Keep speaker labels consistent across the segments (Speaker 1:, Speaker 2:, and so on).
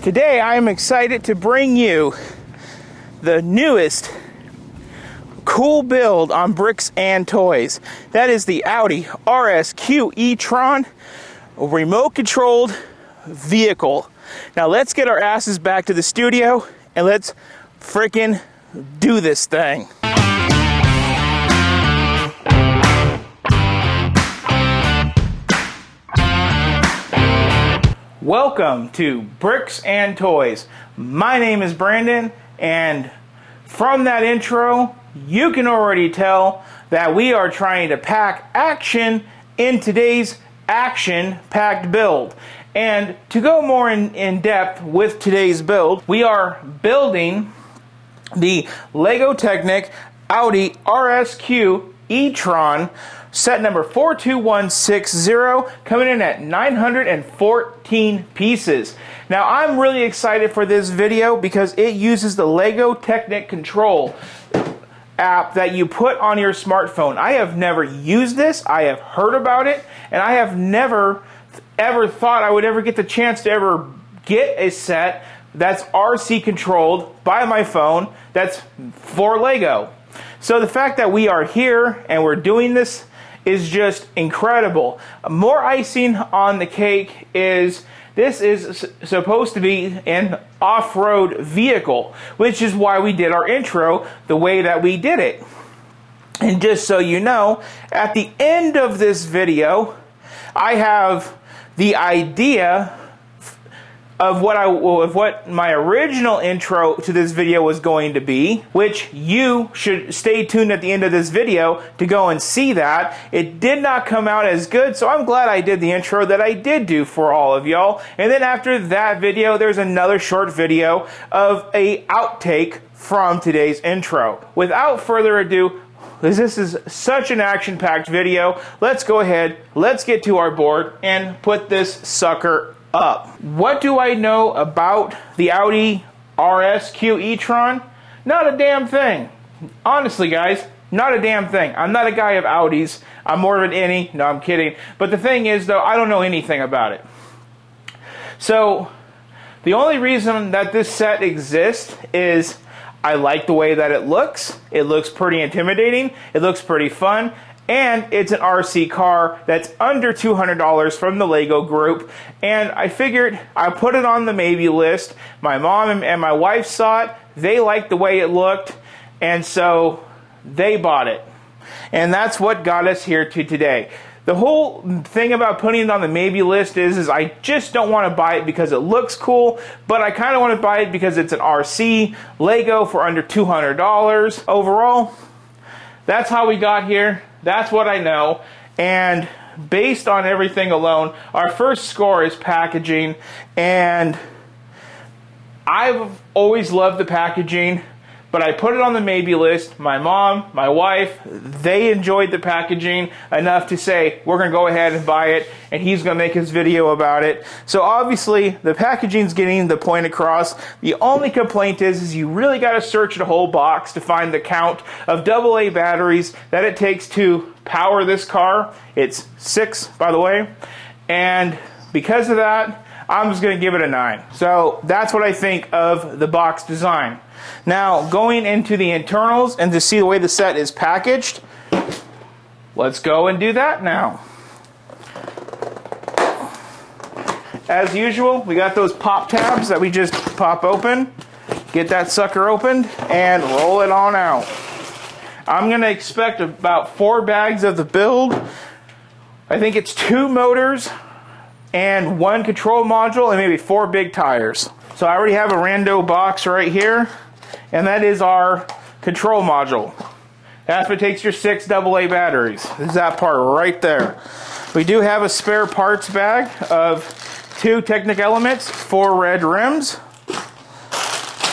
Speaker 1: Today I am excited to bring you the newest cool build on bricks and toys. That is the Audi RSQ e-tron, a remote controlled vehicle. Now let's get our asses back to the studio and let's freaking do this thing. Welcome to Bricks and Toys. My name is Brandon, and from that intro, you can already tell that we are trying to pack action in today's action-packed build. And to go more in depth with today's build, we are building the Lego Technic Audi RSQ e-tron set number 42160, coming in at 914 pieces. Now I'm really excited for this video because it uses the Lego Technic control app that you put on your smartphone. I have never used this, I have heard about it, and I have never ever thought I would ever get the chance to ever get a set that's RC controlled by my phone that's for Lego. So the fact that we are here and we're doing this is just incredible. More icing on the cake is this is supposed to be an off-road vehicle, which is why we did our intro the way that we did it. And just so you know, at the end of this video, I have the idea of what my original intro to this video was going to be, which you should stay tuned at the end of this video to go and see that. It did not come out as good, so I'm glad I did the intro that I did do for all of y'all. And then after that video, there's another short video of a outtake from today's intro. Without further ado, this is such an action-packed video, let's go ahead, let's get to our board and put this sucker up. What do I know about the Audi RSQ e-tron? Not a damn thing. Honestly, guys, not a damn thing. I'm not a guy of Audis. I'm more of an innie. No, I'm kidding. But the thing is, though, I don't know anything about it. So, the only reason that this set exists is I like the way that it looks. It looks pretty intimidating. It looks pretty fun. And it's an RC car that's under $200 from the Lego group. And I figured I put it on the maybe list. My mom and my wife saw it. They liked the way it looked. And so they bought it. And that's what got us here to today. The whole thing about putting it on the maybe list is I just don't want to buy it because it looks cool, but I kind of want to buy it because it's an RC Lego for under $200 overall. That's how we got here. That's what I know. And based on everything alone, our first score is packaging. And I've always loved the packaging, but I put it on the maybe list. My mom, my wife, they enjoyed the packaging enough to say, we're going to go ahead and buy it, and he's going to make his video about it. So obviously, the packaging's getting the point across. The only complaint is you really got to search the whole box to find the count of AA batteries that it takes to power this car. It's 6, by the way. And because of that, I'm just going to give it a 9. So that's what I think of the box design. Now, going into the internals and to see the way the set is packaged, let's go and do that now. As usual, we got those pop tabs that we just pop open. Get that sucker opened and roll it on out. I'm going to expect about 4 bags of the build. I think it's 2 motors and 1 control module and maybe 4 big tires. So I already have a rando box right here, and that is our control module. That's what takes your 6 AA batteries. This is that part right there. We do have a spare parts bag of 2 Technic elements, 4 red rims.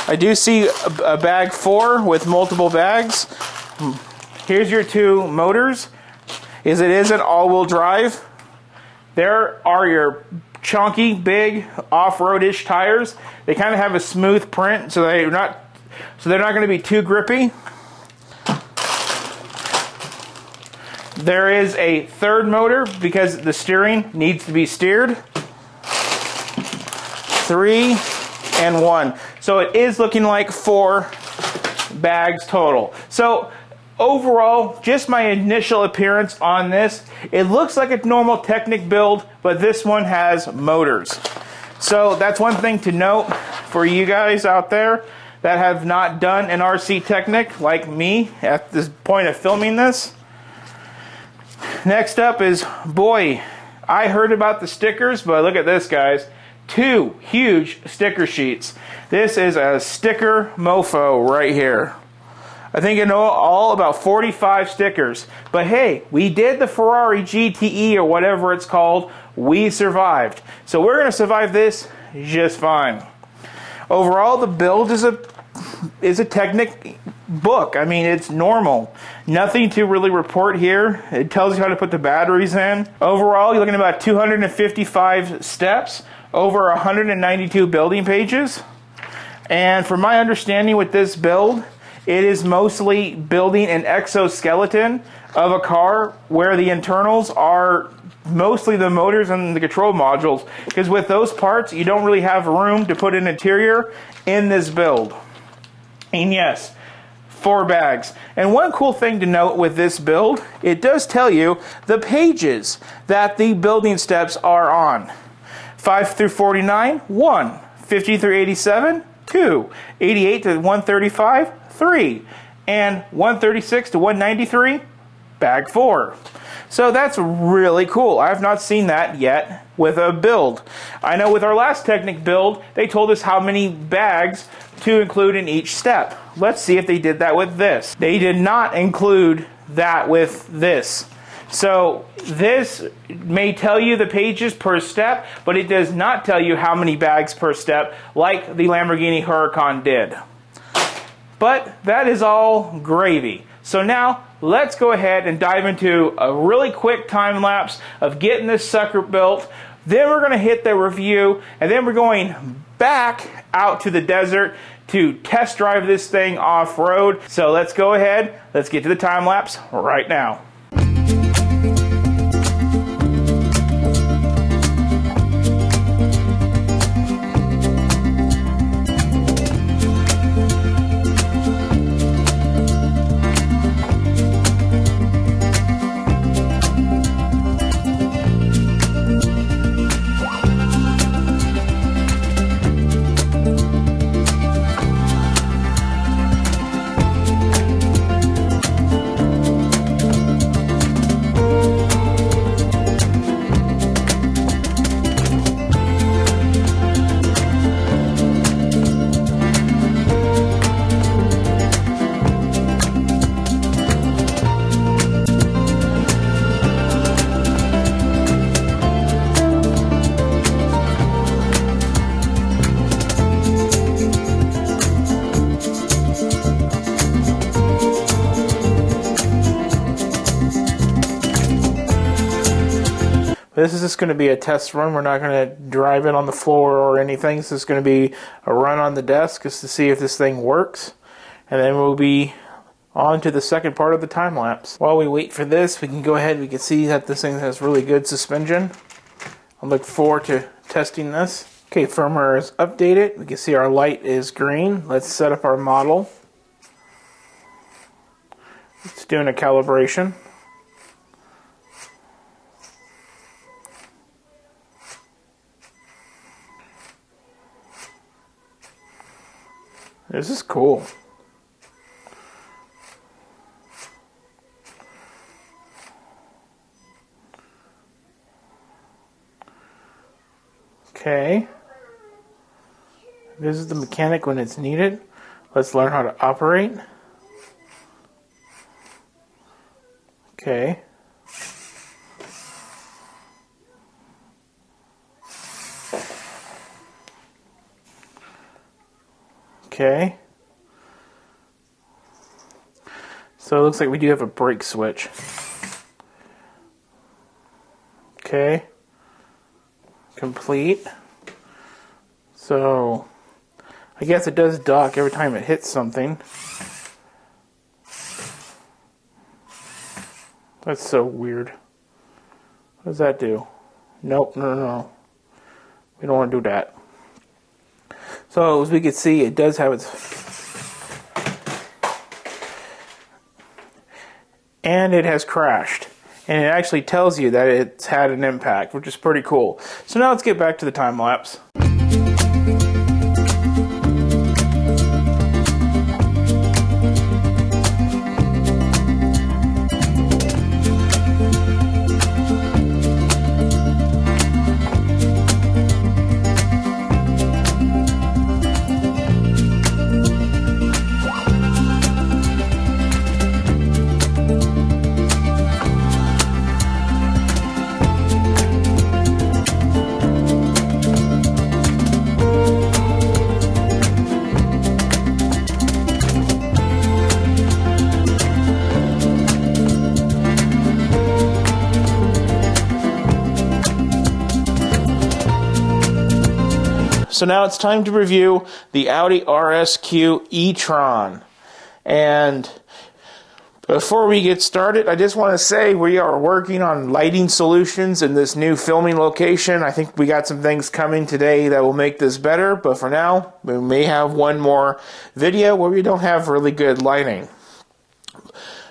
Speaker 1: I do see a bag 4 with multiple bags. Here's your 2 motors. It is an all-wheel drive. There are your chunky, big, off-road-ish tires. They kind of have a smooth print, so they're not going to be too grippy. There is a third motor because the steering needs to be steered. 3, and 1. So it is looking like 4 bags total. So overall, just my initial appearance on this, it looks like a normal Technic build, but this one has motors. So that's one thing to note for you guys out there that have not done an RC Technic like me at this point of filming this. Next up is, boy, I heard about the stickers, but look at this, guys. 2 huge sticker sheets. This is a sticker mofo right here. I think I know all about 45 stickers. But hey, we did the Ferrari GTE or whatever it's called. We survived. So we're going to survive this just fine. Overall, the build is a Technic book. I mean, it's normal. Nothing to really report here. It tells you how to put the batteries in. Overall, you're looking at about 255 steps, over 192 building pages. And from my understanding with this build, it is mostly building an exoskeleton of a car where the internals are mostly the motors and the control modules, because with those parts, you don't really have room to put an interior in this build. And yes, 4 bags. And one cool thing to note with this build, it does tell you the pages that the building steps are on. 5 through 49, 1. 50 through 87, 2. 88 to 135, 3. And 136 to 193, bag 4. So that's really cool. I have not seen that yet with a build. I know with our last Technic build, they told us how many bags to include in each step. Let's see if they did that with this. They did not include that with this. So this may tell you the pages per step, but it does not tell you how many bags per step like the Lamborghini Huracan did. But that is all gravy. So now let's go ahead and dive into a really quick time lapse of getting this sucker built. Then we're going to hit the review, and then we're going back out to the desert to test drive this thing off-road. So let's go ahead, let's get to the time lapse right now. This is just going to be a test run. We're not going to drive it on the floor or anything. This is going to be a run on the desk just to see if this thing works. And then we'll be on to the second part of the time lapse. While we wait for this, we can go ahead. We can see that this thing has really good suspension. I look forward to testing this. Okay, firmware is updated. We can see our light is green. Let's set up our model. It's doing a calibration. This is cool. Okay. This is the mechanic when it's needed. Let's learn how to operate. Okay. Okay. So it looks like we do have a brake switch. Okay. Complete. So I guess it does dock every time it hits something. That's so weird. What does that do? Nope, no. We don't want to do that. So So as we can see, it does have its... And it has crashed. And it actually tells you that it's had an impact, which is pretty cool. So now let's get back to the time lapse. So now it's time to review the Audi RSQ e-tron. And before we get started, I just want to say we are working on lighting solutions in this new filming location. I think we got some things coming today that will make this better, but for now, we may have one more video where we don't have really good lighting.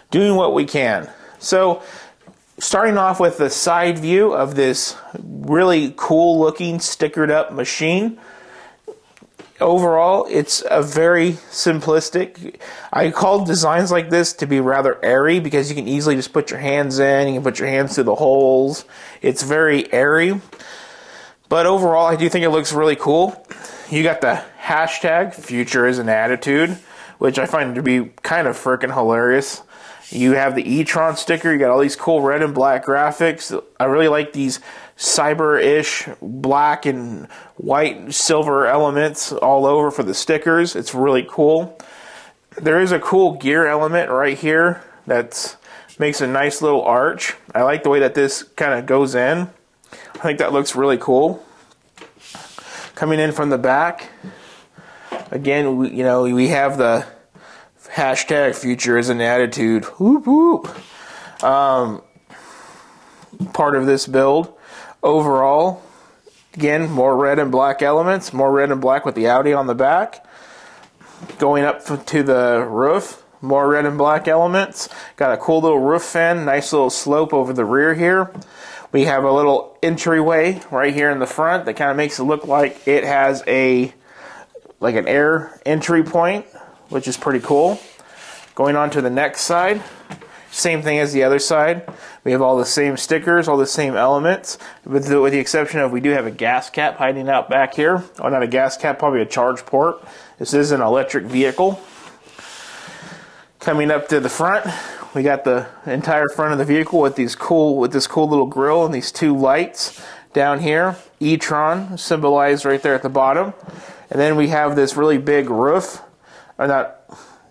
Speaker 1: Doing what we can. So, starting off with the side view of this really cool looking stickered up machine. Overall, it's a very simplistic. I call designs like this to be rather airy because you can easily just put your hands in, you can put your hands through the holes. It's very airy. But overall, I do think it looks really cool. You got the hashtag future is an attitude, which I find to be kind of freaking hilarious. You have the e-tron sticker, you got all these cool red and black graphics. I really like these cyber-ish black and white silver elements all over for the stickers. It's really cool. There is a cool gear element right here that makes a nice little arch. I like the way that this kind of goes in. I think that looks really cool. Coming in from the back, again, we have the hashtag future is an attitude. Whoop, whoop. Part of this build. Overall, again, more red and black elements, more red and black with the Audi on the back. Going up to the roof, more red and black elements. Got a cool little roof fan, nice little slope over the rear here. We have a little entryway right here in the front that kind of makes it look like it has an air entry point, which is pretty cool. Going on to the next side, same thing as the other side. We have all the same stickers, all the same elements, with the exception of we do have a gas cap hiding out back here. Oh, not a gas cap, probably a charge port. This is an electric vehicle. Coming up to the front, we got the entire front of the vehicle with this cool little grille and these two lights down here. e-tron symbolized right there at the bottom. And then we have this really big roof,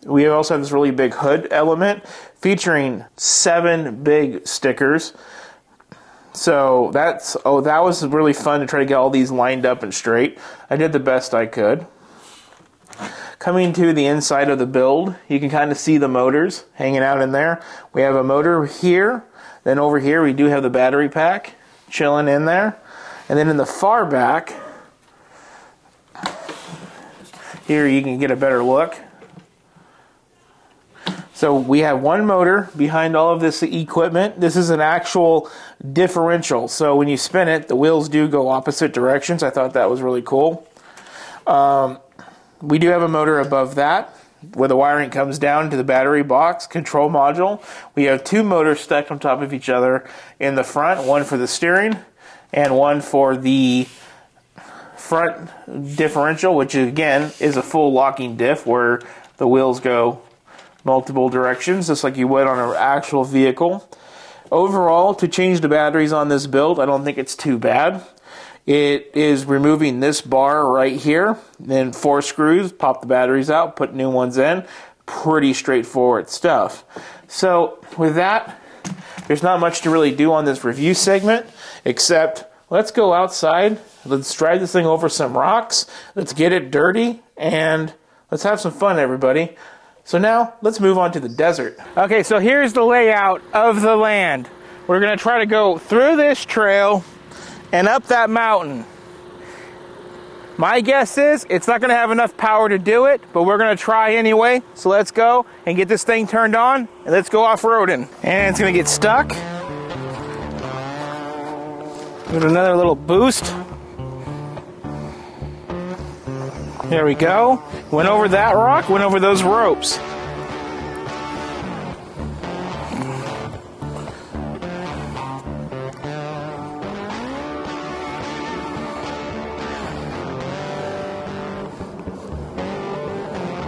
Speaker 1: we also have this really big hood element featuring 7 big stickers. So that was really fun to try to get all these lined up and straight. I did the best I could. Coming to the inside of the build, you can kind of see the motors hanging out in there. We have a motor here. Then over here we do have the battery pack chilling in there. And then in the far back, here you can get a better look. So we have one motor behind all of this equipment. This is an actual differential. So when you spin it, the wheels do go opposite directions. I thought that was really cool. We do have a motor above that where the wiring comes down to the battery box control module. We have 2 motors stacked on top of each other in the front, one for the steering and one for the front differential, which again is a full locking diff where the wheels go multiple directions, just like you would on an actual vehicle. Overall, to change the batteries on this build, I don't think it's too bad. It is removing this bar right here, then 4 screws, pop the batteries out, put new ones in. Pretty straightforward stuff. So with that, there's not much to really do on this review segment, except let's go outside, let's drive this thing over some rocks, let's get it dirty, and let's have some fun, everybody. So now, let's move on to the desert. Okay, so here's the layout of the land. We're going to try to go through this trail and up that mountain. My guess is it's not going to have enough power to do it, but we're going to try anyway. So let's go and get this thing turned on, and let's go off-roading. And it's going to get stuck. Give it another little boost. There we go. Went over that rock, went over those ropes.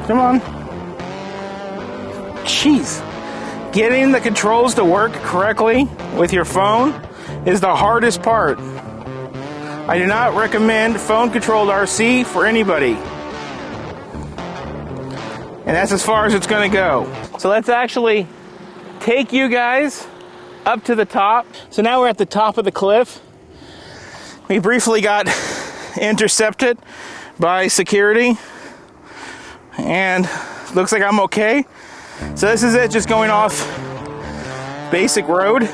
Speaker 1: Come on. Jeez. Getting the controls to work correctly with your phone is the hardest part. I do not recommend phone-controlled RC for anybody. And that's as far as it's going to go. So let's actually take you guys up to the top. So now we're at the top of the cliff. We briefly got intercepted by security. And looks like I'm okay. So this is it, just going off basic road.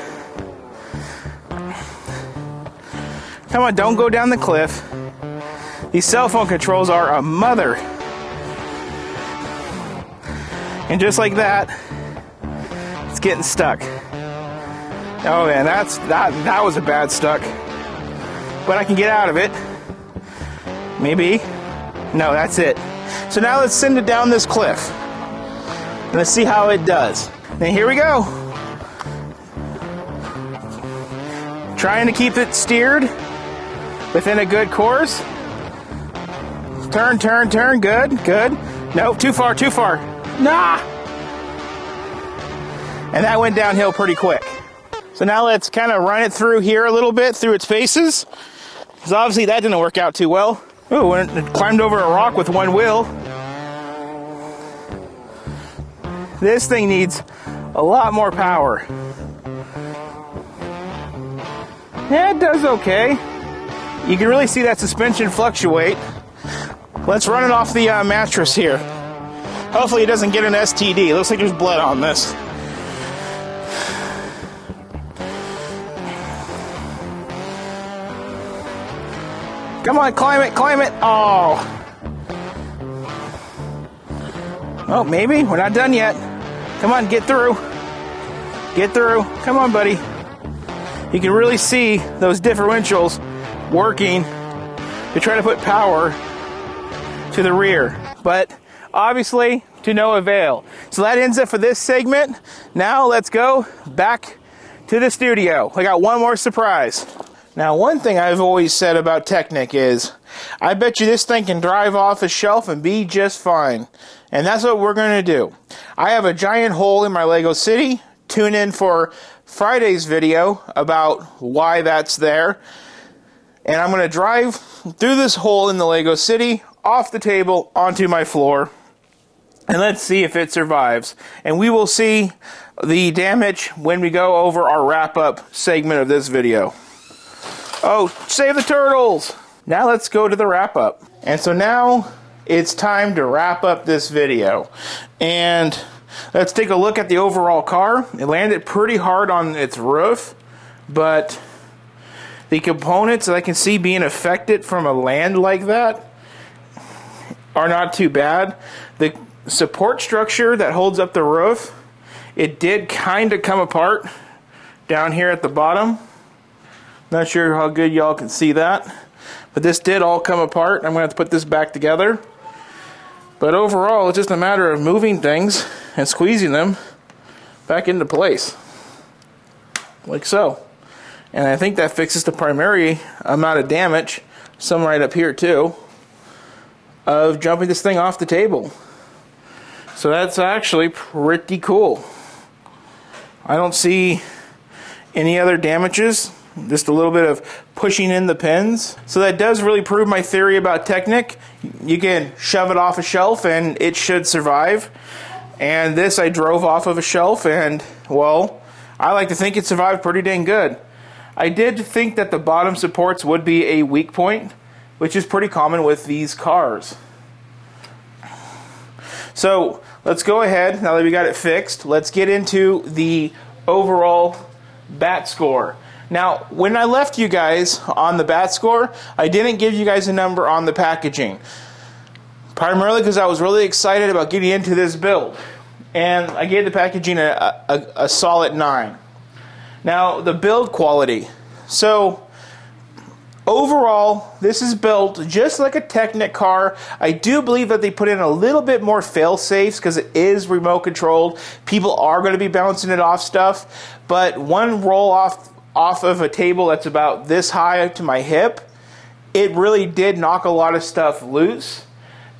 Speaker 1: Come on, don't go down the cliff. These cell phone controls are a mother. And just like that, it's getting stuck. Oh man, that was a bad stuck. But I can get out of it. Maybe. No, that's it. So now let's send it down this cliff. And let's see how it does. And here we go. Trying to keep it steered within a good course. Turn, turn, turn. Good, good. Nope, too far, too far. Nah! And that went downhill pretty quick. So now let's kind of run it through here a little bit, through its faces. Because obviously that didn't work out too well. Ooh, it climbed over a rock with one wheel. This thing needs a lot more power. Yeah, it does okay. You can really see that suspension fluctuate. Let's run it off the mattress here. Hopefully it doesn't get an STD. It looks like there's blood on this. Come on, climb it, climb it. Oh. Oh, maybe. We're not done yet. Come on, get through. Get through. Come on, buddy. You can really see those differentials working to try to put power to the rear. But obviously, to no avail. So that ends it for this segment. Now let's go back to the studio. I got one more surprise. Now, one thing I've always said about Technic is, I bet you this thing can drive off a shelf and be just fine. And that's what we're going to do. I have a giant hole in my Lego City. Tune in for Friday's video about why that's there. And I'm going to drive through this hole in the Lego City, off the table, onto my floor. And let's see if it survives. And we will see the damage when we go over our wrap-up segment of this video. Oh, save the turtles! Now let's go to the wrap-up. And so now it's time to wrap up this video. And let's take a look at the overall car. It landed pretty hard on its roof, but the components that I can see being affected from a land like that are not too bad. The support structure that holds up the roof, it did kind of come apart down here at the bottom. Not sure how good y'all can see that, but this did all come apart. I'm going to have to put this back together. But overall, it's just a matter of moving things and squeezing them back into place, like so. And I think that fixes the primary amount of damage, some right up here too, of jumping this thing off the table. So that's actually pretty cool. I don't see any other damages. Just a little bit of pushing in the pins. So that does really prove my theory about Technic. You can shove it off a shelf and it should survive. And this I drove off of a shelf and, well, I like to think it survived pretty dang good. I did think that the bottom supports would be a weak point, which is pretty common with these cars. So let's go ahead, now that we got it fixed, let's get into the overall bat score. Now, when I left you guys on the bat score, I didn't give you guys a number on the packaging. Primarily because I was really excited about getting into this build. And I gave the packaging a solid 9. Now, the build quality. So, overall, this is built just like a Technic car. I do believe that they put in a little bit more fail-safes because it is remote controlled. People are going to be bouncing it off stuff. But one roll off of a table that's about this high to my hip, it really did knock a lot of stuff loose.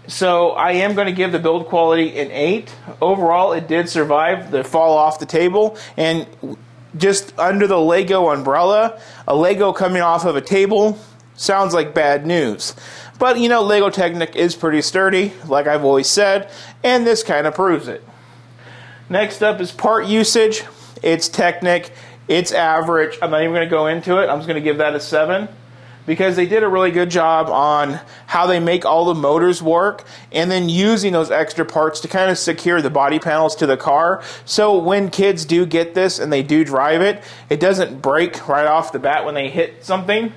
Speaker 1: So I am going to give the build quality an 8. Overall, it did survive the fall off the table. And just under the Lego umbrella, a Lego coming off of a table sounds like bad news. But, you know, Lego Technic is pretty sturdy, like I've always said, and this kind of proves it. Next up is part usage. It's Technic. It's average. I'm not even going to go into it. I'm just going to give that a 7. Because they did a really good job on how they make all the motors work and then using those extra parts to kind of secure the body panels to the car. So when kids do get this and they do drive it, it doesn't break right off the bat when they hit something.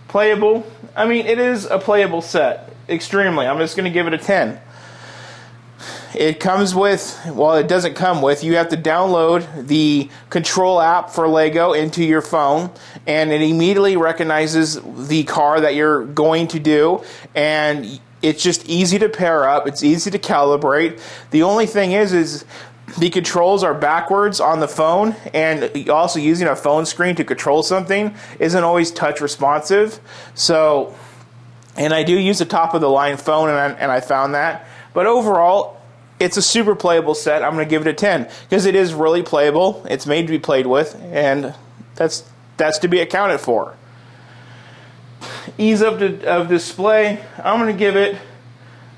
Speaker 1: Playable. I mean, it is a playable set. Extremely. I'm just going to give it a 10. It comes with, well, it doesn't come with, you have to download the control app for Lego into your phone, and it immediately recognizes the car that you're going to do, and it's just easy to pair up, it's easy to calibrate. The only thing is the controls are backwards on the phone, and also using a phone screen to control something isn't always touch responsive. So, and I do use a top of the line phone, and I found that. But overall, it's a super playable set. I'm going to give it a 10 because it is really playable. It's made to be played with, and that's to be accounted for. Ease of display, I'm going to give it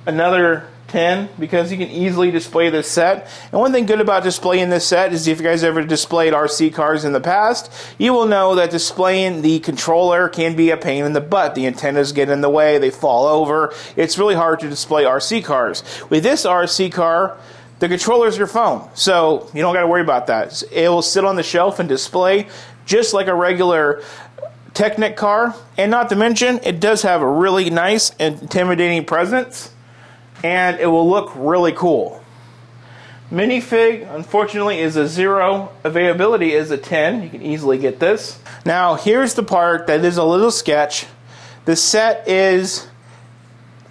Speaker 1: another 10 because you can easily display this set. And one thing good about displaying this set is if you guys ever displayed RC cars in the past, you will know that displaying the controller can be a pain in the butt. The antennas get in the way, they fall over. It's really hard to display RC cars. With this RC car, the controller is your phone, so you don't got to worry about that. It will sit on the shelf and display just like a regular Technic car. And not to mention, it does have a really nice and intimidating presence. And it will look really cool. Minifig, unfortunately, is a 0. Availability is a 10. You can easily get this. Now, here's the part that is a little sketch. The set is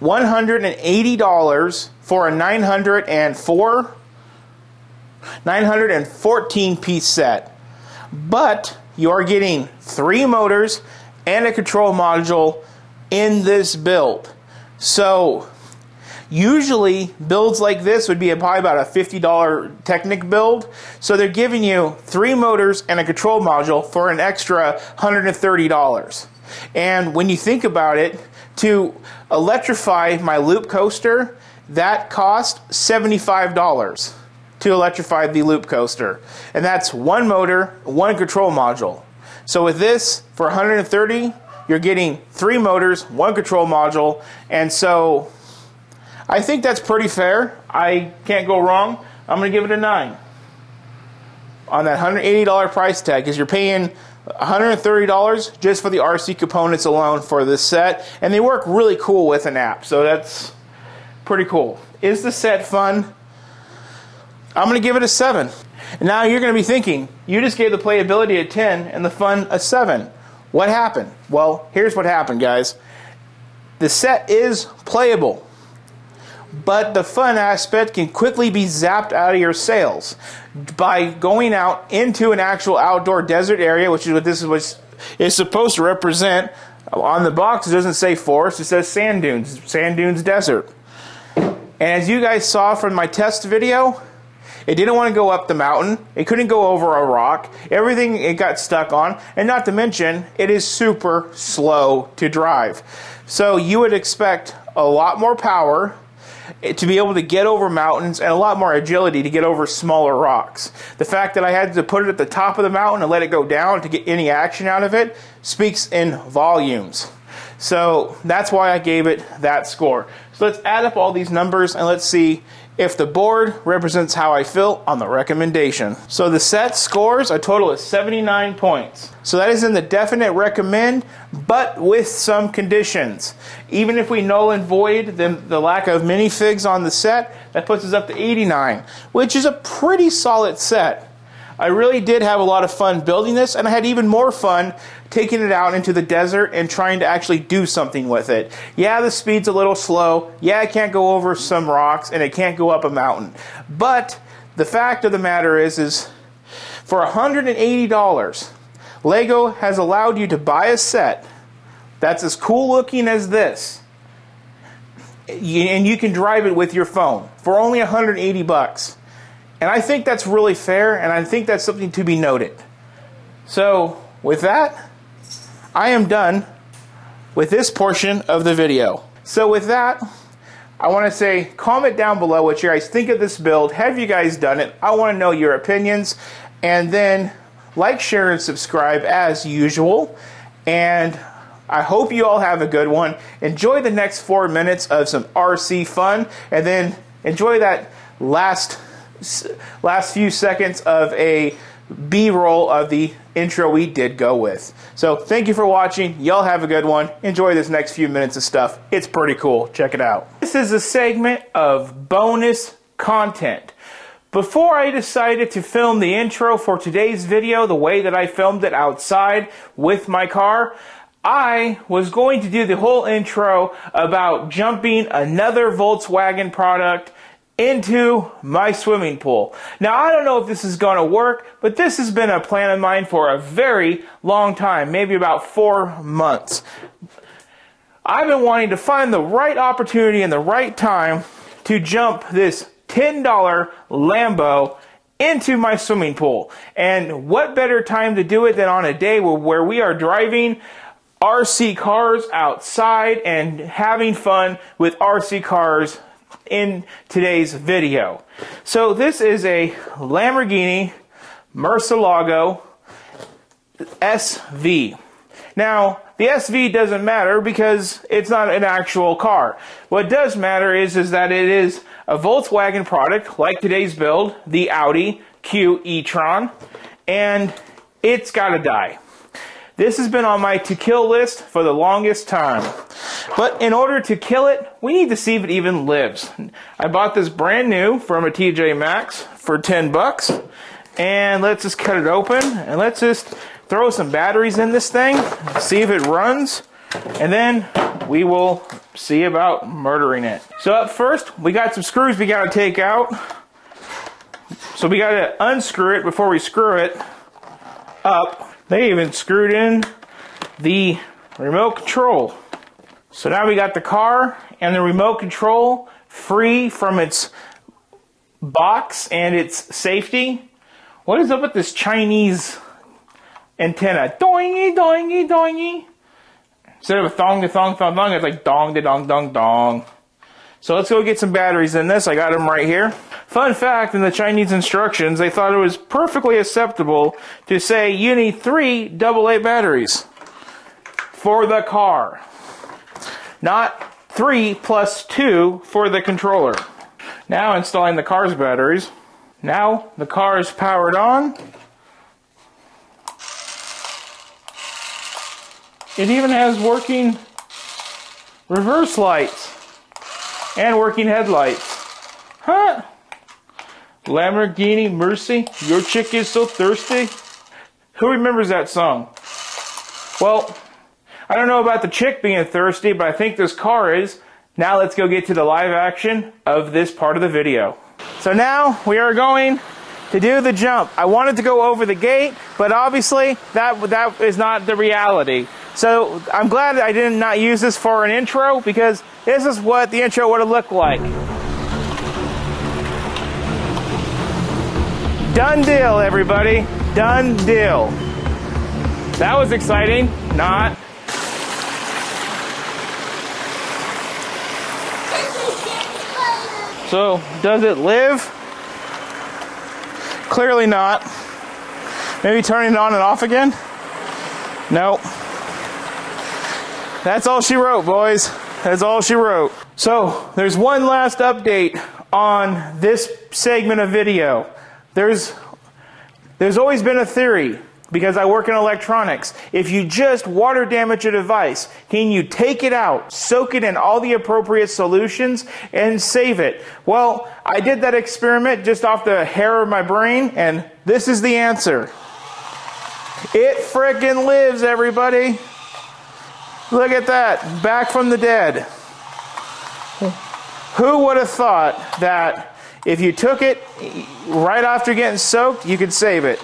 Speaker 1: $180 for a 914-piece set. But you are getting 3 motors and a control module in this build. So, usually, builds like this would be probably about a $50 Technic build. So they're giving you 3 motors and a control module for an extra $130. And when you think about it, to electrify my loop coaster, that cost $75 to electrify the loop coaster. And that's 1 motor, 1 control module. So with this, for $130, you're getting 3 motors, 1 control module, and so I think that's pretty fair. I can't go wrong. I'm going to give it a 9 on that $180 price tag because you're paying $130 just for the RC components alone for this set, and they work really cool with an app, so that's pretty cool. Is the set fun? I'm going to give it a 7. And now you're going to be thinking, you just gave the playability a 10 and the fun a 7. What happened? Well, here's what happened, guys. The set is playable, but the fun aspect can quickly be zapped out of your sails by going out into an actual outdoor desert area, which is what this is supposed to represent. On the box, it doesn't say forest, it says sand dunes desert. And as you guys saw from my test video, it didn't want to go up the mountain. It couldn't go over a rock. Everything it got stuck on. And not to mention, it is super slow to drive. So you would expect a lot more power to be able to get over mountains and a lot more agility to get over smaller rocks. The fact that I had to put it at the top of the mountain and let it go down to get any action out of it speaks in volumes. So that's why I gave it that score. So let's add up all these numbers and let's see if the board represents how I feel on the recommendation. So the set scores a total of 79 points. So that is in the definite recommend, but with some conditions. Even if we null and void the lack of minifigs on the set, that puts us up to 89, which is a pretty solid set. I really did have a lot of fun building this, and I had even more fun taking it out into the desert and trying to actually do something with it. Yeah, the speed's a little slow. Yeah, it can't go over some rocks, and it can't go up a mountain. But the fact of the matter is for $180, Lego has allowed you to buy a set that's as cool looking as this, and you can drive it with your phone for only 180 bucks. And I think that's really fair, and I think that's something to be noted. So, with that, I am done with this portion of the video. So with that, I want to say, comment down below what you guys think of this build. Have you guys done it? I want to know your opinions. And then, like, share, and subscribe as usual. And I hope you all have a good one. Enjoy the next 4 minutes of some RC fun, and then enjoy that last few seconds of a B-roll of the intro we did go with. So thank you for watching. Y'all have a good one. Enjoy this next few minutes of stuff. It's pretty cool. Check it out. This is a segment of bonus content. Before I decided to film the intro for today's video the way that I filmed it outside with my car, I was going to do the whole intro about jumping another Volkswagen product into my swimming pool. Now, I don't know if this is going to work, but this has been a plan of mine for a very long time, maybe about 4 months. I've been wanting to find the right opportunity and the right time to jump this $10 Lambo into my swimming pool. And what better time to do it than on a day where we are driving RC cars outside and having fun with RC cars in today's video. So this is a Lamborghini Murcielago SV. Now, the SV doesn't matter because it's not an actual car. What does matter is that it is a Volkswagen product, like today's build, the Audi Q e-tron, and it's gotta die. This has been on my to-kill list for the longest time. But in order to kill it, we need to see if it even lives. I bought this brand new from a TJ Maxx for 10 bucks. And let's just cut it open. And let's just throw some batteries in this thing. See if it runs. And then we will see about murdering it. So up first, we got some screws we got to take out. So we got to unscrew it before we screw it up. They even screwed in the remote control. So now we got the car and the remote control free from its box and its safety. What is up with this Chinese antenna? Doingy, doingy, doingy. Instead of a thong, it's like dong, de dong, dong, dong. So let's go get some batteries in this. I got them right here. Fun fact, in the Chinese instructions, they thought it was perfectly acceptable to say you need 3 AA batteries for the car. Not 3 plus 2 for the controller. Now installing the car's batteries. Now the car is powered on. It even has working reverse lights and working headlights. Huh? Lamborghini Mercy, your chick is so thirsty. Who remembers that song? Well, I don't know about the chick being thirsty, but I think this car is. Now let's go get to the live action of this part of the video. So now we are going to do the jump. I wanted to go over the gate, but obviously that is not the reality. So I'm glad I did not use this for an intro, because this is what the intro would have looked like. Done deal, everybody. Done deal. That was exciting. Not. So, does it live? Clearly not. Maybe turning it on and off again? Nope. That's all she wrote, boys. That's all she wrote. So, there's one last update on this segment of video. There's always been a theory, because I work in electronics. If you just water damage a device, can you take it out, soak it in all the appropriate solutions, and save it? Well, I did that experiment just off the hair of my brain, and this is the answer. It frickin' lives, everybody. Look at that, back from the dead. Who would have thought that if you took it right after getting soaked, you could save it?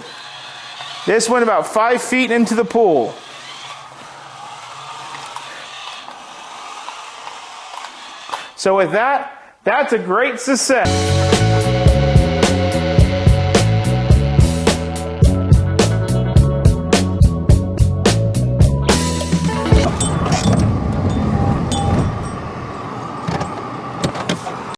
Speaker 1: This went about 5 feet into the pool. So with that, that's a great success.